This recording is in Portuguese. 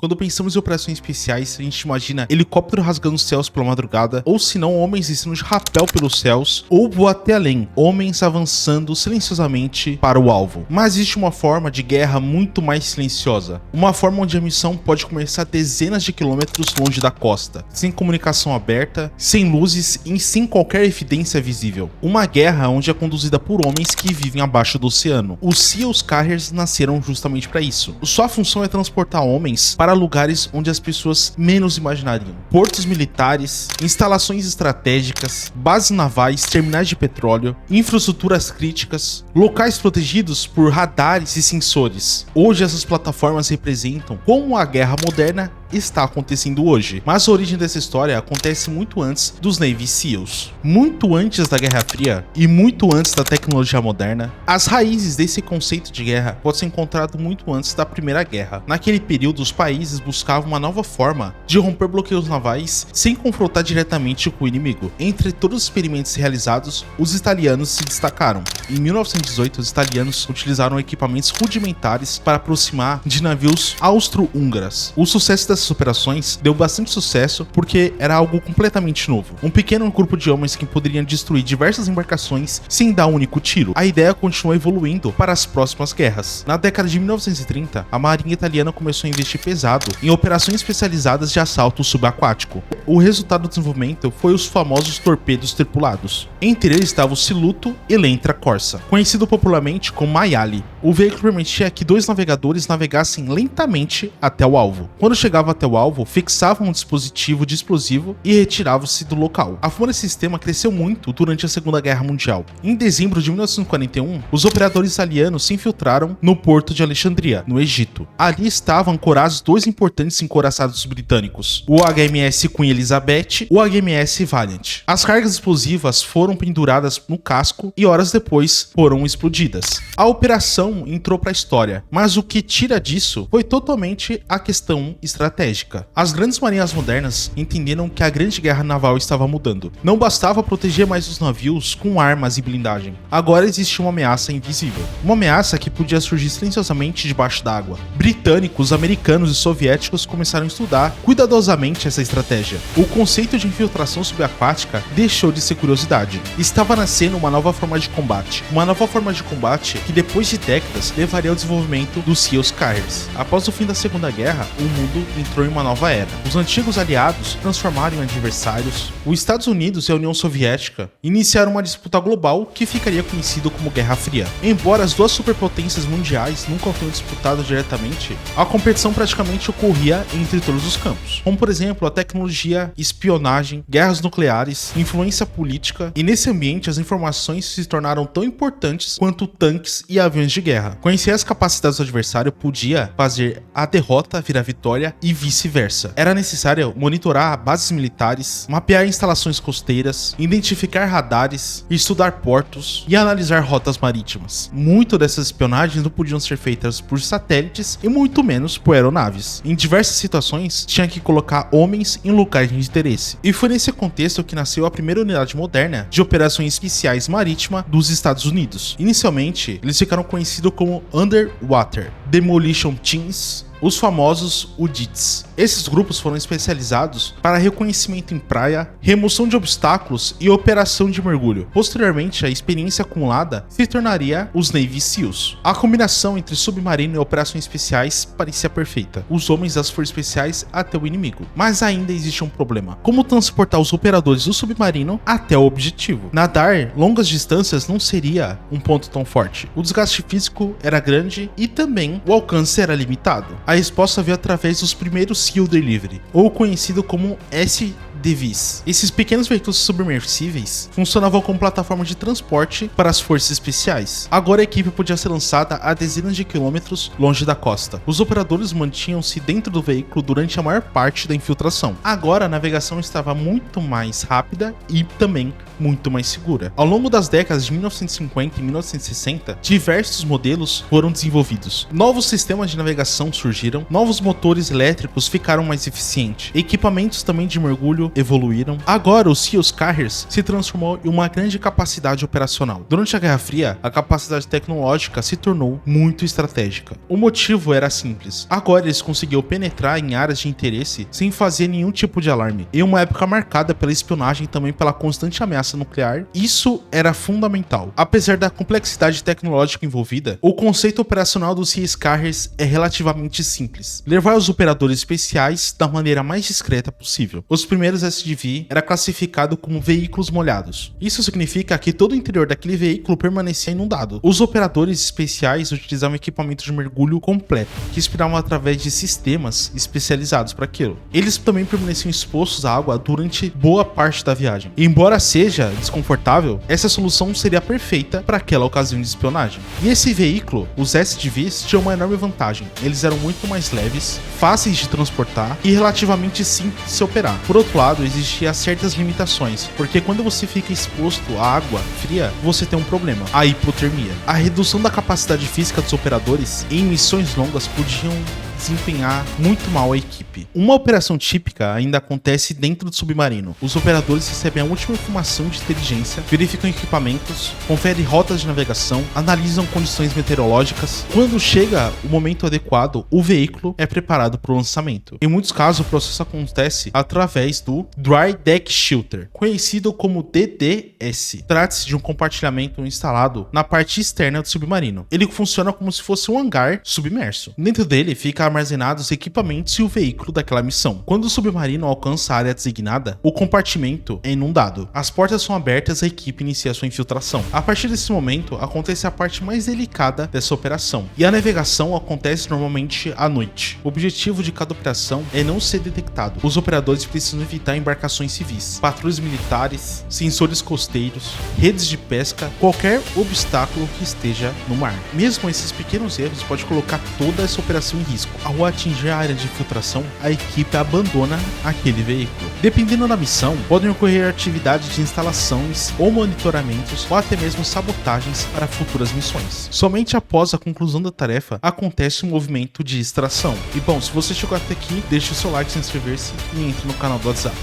Quando pensamos em operações especiais, a gente imagina helicóptero rasgando os céus pela madrugada, ou se não, homens descendo de rapel pelos céus, ou vou até além, homens avançando silenciosamente para o alvo. Mas existe uma forma de guerra muito mais silenciosa, uma forma onde a missão pode começar dezenas de quilômetros longe da costa, sem comunicação aberta, sem luzes e sem qualquer evidência visível. Uma guerra onde é conduzida por homens que vivem abaixo do oceano. Os SEALs Carriers nasceram justamente para isso. Sua função é transportar homens para lugares onde as pessoas menos imaginariam. Portos militares, instalações estratégicas, bases navais, terminais de petróleo, infraestruturas críticas, locais protegidos por radares e sensores. Hoje essas plataformas representam como a guerra moderna está acontecendo hoje, mas a origem dessa história acontece muito antes dos Navy SEALs. Muito antes da Guerra Fria e muito antes da tecnologia moderna, as raízes desse conceito de guerra pode ser encontrado muito antes da Primeira Guerra. Naquele período, os países buscavam uma nova forma de romper bloqueios navais sem confrontar diretamente com o inimigo. Entre todos os experimentos realizados, os italianos se destacaram. Em 1918, os italianos utilizaram equipamentos rudimentares para aproximar de navios austro-húngaros. O sucesso dessas operações deu bastante sucesso porque era algo completamente novo. Um pequeno grupo de homens que poderiam destruir diversas embarcações sem dar um único tiro. A ideia continuou evoluindo para as próximas guerras. Na década de 1930, a marinha italiana começou a investir pesado em operações especializadas de assalto subaquático. O resultado do desenvolvimento foi os famosos torpedos tripulados. Entre eles estava o Siluto e l'Entra Corsa, conhecido popularmente como Maiale. O veículo permitia que dois navegadores navegassem lentamente até o alvo. Quando chegavam até o alvo, fixavam um dispositivo de explosivo e retiravam-se do local. A fama desse sistema cresceu muito durante a Segunda Guerra Mundial. Em dezembro de 1941, os operadores italianos se infiltraram no porto de Alexandria, no Egito. Ali estavam ancorados dois importantes encouraçados britânicos, o HMS Queen Elizabeth e o HMS Valiant. As cargas explosivas foram penduradas no casco e horas depois foram explodidas. A operação entrou para a história, mas o que tira disso foi totalmente a questão estratégica. As grandes marinhas modernas entenderam que a grande guerra naval estava mudando. Não bastava proteger mais os navios com armas e blindagem. Agora existia uma ameaça invisível. Uma ameaça que podia surgir silenciosamente debaixo d'água. Britânicos, americanos e soviéticos começaram a estudar cuidadosamente essa estratégia. O conceito de infiltração subaquática deixou de ser curiosidade. Estava nascendo uma nova forma de combate. Uma nova forma de combate que depois de décadas levaria ao desenvolvimento dos SEALs Carriers. Após o fim da Segunda Guerra, o mundo entrou em uma nova era. Os antigos aliados transformaram em adversários. Os Estados Unidos e a União Soviética iniciaram uma disputa global que ficaria conhecido como Guerra Fria. Embora as duas superpotências mundiais nunca tenham disputado diretamente, a competição praticamente ocorria entre todos os campos, como por exemplo a tecnologia, espionagem, guerras nucleares, influência política, e nesse ambiente as informações se tornaram tão importantes quanto tanques e aviões de guerra. Conhecer as capacidades do adversário podia fazer a derrota virar vitória e vice-versa. Era necessário monitorar bases militares, mapear instalações costeiras, identificar radares, estudar portos e analisar rotas marítimas. Muito dessas espionagens não podiam ser feitas por satélites e muito menos por aeronaves. Em diversas situações, tinha que colocar homens em locais de interesse. E foi nesse contexto que nasceu a primeira unidade moderna de operações especiais marítima dos Estados Unidos. Inicialmente, eles ficaram conhecidos como Underwater Demolition Teams, os famosos UDITs. Esses grupos foram especializados para reconhecimento em praia, remoção de obstáculos e operação de mergulho. Posteriormente, a experiência acumulada se tornaria os Navy SEALs. A combinação entre submarino e operações especiais parecia perfeita. Os homens das forças especiais até o inimigo. Mas ainda existe um problema. Como transportar os operadores do submarino até o objetivo? Nadar longas distâncias não seria um ponto tão forte. O desgaste físico era grande e também o alcance era limitado. A resposta veio através dos primeiros SEAL Delivery, ou conhecido como SDVs. Esses pequenos veículos submersíveis funcionavam como plataforma de transporte para as forças especiais. Agora a equipe podia ser lançada a dezenas de quilômetros longe da costa. Os operadores mantinham-se dentro do veículo durante a maior parte da infiltração. Agora a navegação estava muito mais rápida e também muito mais segura. Ao longo das décadas de 1950 e 1960, diversos modelos foram desenvolvidos. Novos sistemas de navegação surgiram, novos motores elétricos ficaram mais eficientes, equipamentos também de mergulho evoluíram. Agora, o Sea Carriers se transformou em uma grande capacidade operacional. Durante a Guerra Fria, a capacidade tecnológica se tornou muito estratégica. O motivo era simples. Agora eles conseguiam penetrar em áreas de interesse sem fazer nenhum tipo de alarme. Em uma época marcada pela espionagem e também pela constante ameaça nuclear, isso era fundamental. Apesar da complexidade tecnológica envolvida, o conceito operacional do Sea Carriers é relativamente simples. Levar os operadores especiais da maneira mais discreta possível. Os primeiros SDV era classificado como veículos molhados. Isso significa que todo o interior daquele veículo permanecia inundado. Os operadores especiais utilizavam equipamentos de mergulho completo, que espiravam através de sistemas especializados para aquilo. Eles também permaneciam expostos à água durante boa parte da viagem. E embora seja desconfortável, essa solução seria perfeita para aquela ocasião de espionagem. E esse veículo, os SDVs, tinham uma enorme vantagem. Eles eram muito mais leves, fáceis de transportar e relativamente simples de se operar. Por outro lado, existiam certas limitações, porque quando você fica exposto à água fria, você tem um problema, a hipotermia. A redução da capacidade física dos operadores em missões longas podiam desempenhar muito mal a equipe. Uma operação típica ainda acontece dentro do submarino. Os operadores recebem a última informação de inteligência, verificam equipamentos, conferem rotas de navegação, analisam condições meteorológicas. Quando chega o momento adequado, o veículo é preparado para o lançamento. Em muitos casos, o processo acontece através do Dry Deck Shelter, conhecido como DDS. Trata-se de um compartilhamento instalado na parte externa do submarino. Ele funciona como se fosse um hangar submerso. Dentro dele fica armazenados equipamentos e o veículo daquela missão. Quando o submarino alcança a área designada, o compartimento é inundado. As portas são abertas e a equipe inicia sua infiltração. A partir desse momento, acontece a parte mais delicada dessa operação, e a navegação acontece normalmente à noite. O objetivo de cada operação é não ser detectado. Os operadores precisam evitar embarcações civis, patrulhas militares, sensores costeiros, redes de pesca, qualquer obstáculo que esteja no mar. Mesmo esses pequenos erros podem colocar toda essa operação em risco. Ao atingir a área de infiltração, a equipe abandona aquele veículo. Dependendo da missão, podem ocorrer atividades de instalações ou monitoramentos ou até mesmo sabotagens para futuras missões. Somente após a conclusão da tarefa acontece um movimento de extração. E bom, se você chegou até aqui, deixe o seu like, se inscrever-se e entre no canal do WhatsApp.